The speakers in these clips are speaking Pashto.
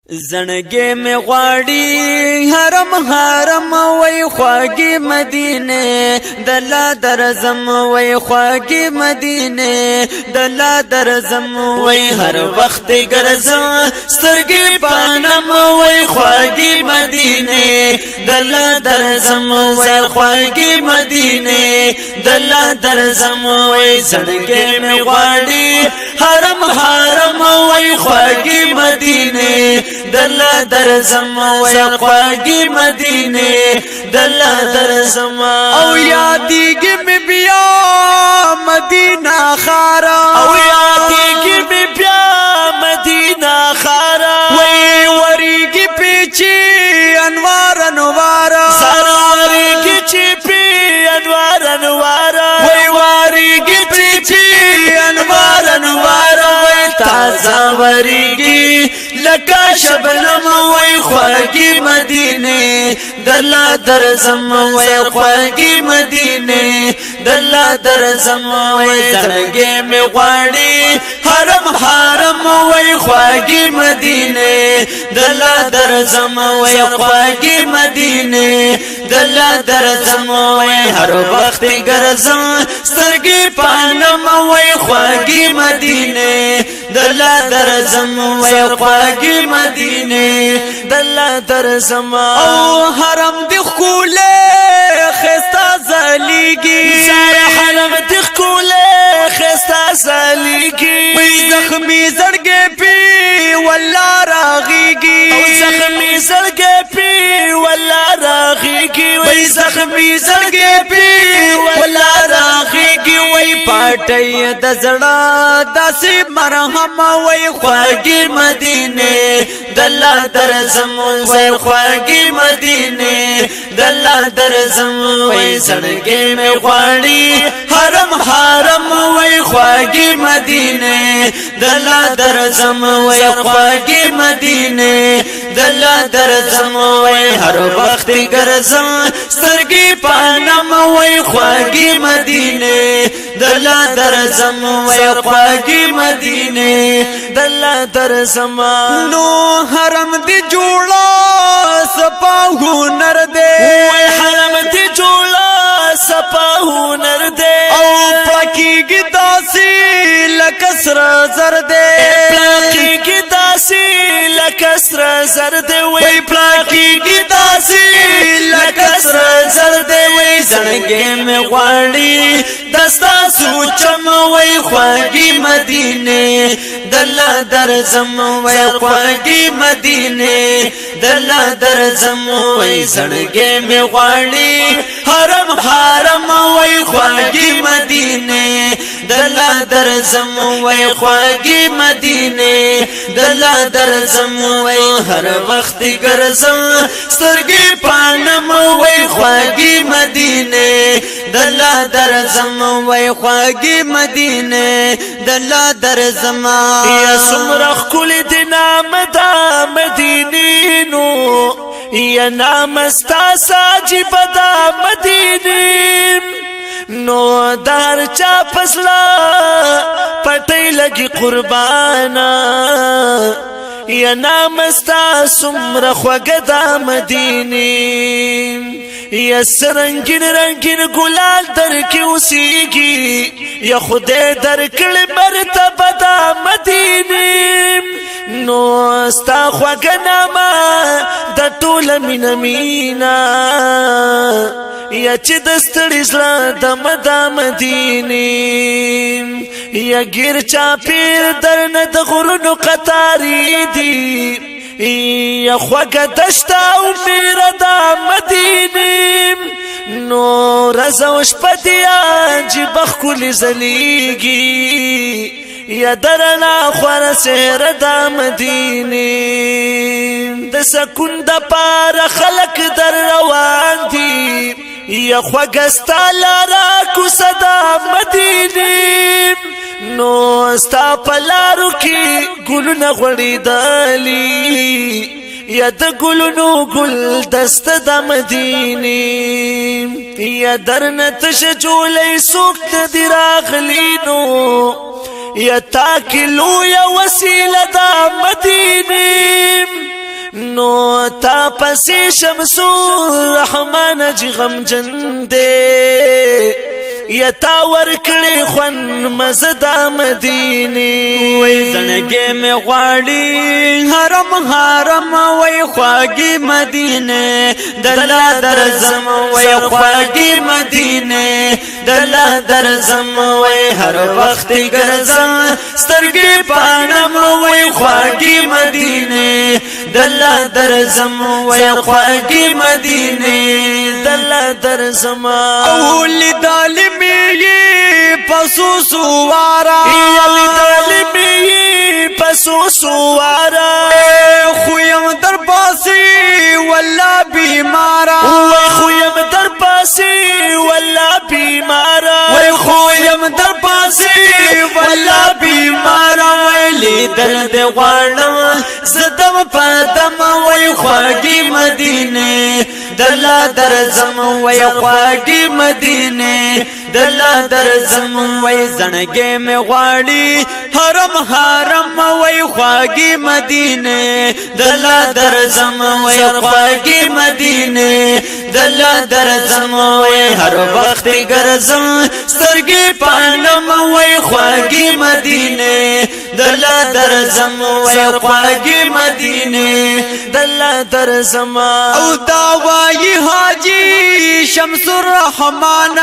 زنګې مې غواړي حرم حرم وای خواږي مدینه دلا درزم وای خواږي مدینه دلا درزم وای هر وخت ګرځم سترګې پانم وای خواږي مدینه دلا درزم وای خواږي مدینه دلا درزم وای زنګې مې غواړي حرم حرم وای خواږي مدینه دلا درزم وای خواږي مدینه دلا درزم او یادېږي مې بیا مدینه خارا او یادېږي مې بیا مدینه خارا وای وریږي پیچي انوار انوار سرارېږي چې پی انوار انوار وای وریږي پیچي انوار انوار وای تازه وریږي لکه شبنم وای خواږي مدینه دلا درزم وای خواږي مدینه دلا درزم وای زړګې مې غواړي حرم حرم وای خواږي مدینه دلا درزم وای خواږي مدینه دلا درزم وای هر وخت ګرځم سترګې پانم وای خواږي مدینه دلا درزم وای خواږي مدینه دلا درزم او حرم دی خوله خستا زلیږي حرم دی خوله خستا زلیږي وای زخمي زړګې پی والله راغيږي او زخمي زړګې پی والله راغيږي وای زخمي زړګې پی والله راغيږي وای پټي د زړه داسې مرهم وای خواږي مدینه دلا درزم وای خواږي مدینه دلا درزم وای زړګې مې غواړي حرم حرم وای خواږي مدینه دلا درزم وای خواږي مدینه دلا درزم وای هر وخت ګرځم سترګې پانم وای خواږي مدینه دلا درزم وای خواږي مدینه دلا درزم نو حرم دی جوړا صفا هنر دے وای حرم دی جوړا صفا هنر دے او پاکیږي داسې لکه سره زر دے پاکیږي داسې لکه سره زر دے وای پاکیږي داسې لکه سره زر دے وای زړګې مې غواړي دستا سوچم وای خواږي مدینه دلا درزم وای خواږي مدینه دلا درزم وای زړګې مې غواړي حرم حرم وای خواږي مدینه دلا درزم وای خواږي مدینه دلا درزم وای هر وخت ګرځم سترګې پانم وای خواږي مدینه دلا درزم وای خواږي مدینه دلا درزم یا سمرخ کل دی نام دا مدینینو یا نام استاسا جیب دا مدینیم نو دار چا پسلا پټی لگی قربانا یا نام استا سمرخ وگدا مدینیم یا سرنگین رنگین گلال در کی اوسیگی یا خدای در کل مرتبه دا مدینیم نو استا خوگناما دا طول من مینا یا چی دستڑی زلا دا مدا مدینیم یا گیر چاپیر در ند غرونو قطاری دی یا خوگا دشتا و میرا دا مدینیم نو رزوش پدیا جی بخکولی زلیگی یا درنا خوار سیر دا مدینیم د سکون دا پار خلق در روان دی یا خوگستا لارا کو صدا مدینیم نو استا پلارو کی گلونا غوڑی دالی یا د گلونو گل دست دا مدینیم یا درنتش جولی سوکت دی راغلینو یا تاکلو یا وسیله دا مدینیم نو تا پسې شمس الرحمن چې غمجن دے یتا ورکړي خون مزدا مدینه وای زنګې مې غواړي حرم حرم وای خواږي مدینه دلا درزم وای خواږي مدینه دلا درزم وای هر وخت ګرځم سترګې پانم وای خواږي مدینه دلا درزم وای خواږي مدینه دلا درزم او لیدل پسو سوارا پسو سوارا خویم در پاسی والله بیمارا خویم در پاسی والله بیمارا خویم در پاسی والله بیمارا ویلی درد غوانم زدم پدم وی خواگی مدینه دلا درزم وی خواگی مدینه دلا درزم وی زنگی می غواړي حرم حرم وی خواگی مدینه دلا درزم وی خواگی مدینه دلا درزم وی هر وخت ګرځم سترګې پانم وی خواگی مدینه دلا درزم وی خواگی مدینه دلا درزم او داوای حاجی شمس الرحمن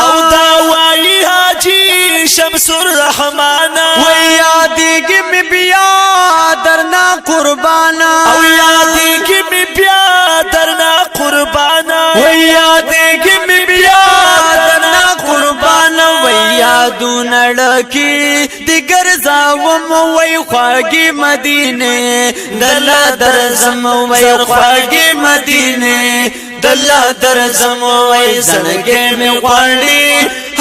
او داوای حاجی شمس الرحمن وی یادېږي مې بیا درنا قربانا او یادېږي مې بیا درنا قربانا وی یادېږي مې بیا درنا قربانا وی یادونه ډکي د ګرځاوم وی خواږي مدینه دلا درزم وی خواږي مدینه دلا درزم وی زنګې مې غواړي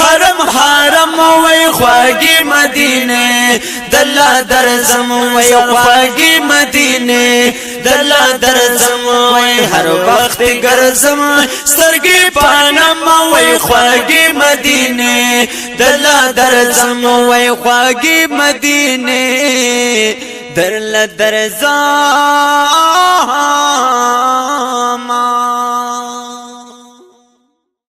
حرم حرم وی خواږي مدینه دلا درزم وی خواږي مدینه دلا درزم وی هر وخت ګرځم سترګې پانم وی خواږي مدینه دلا درزم وی خواږي مدینه درل درزم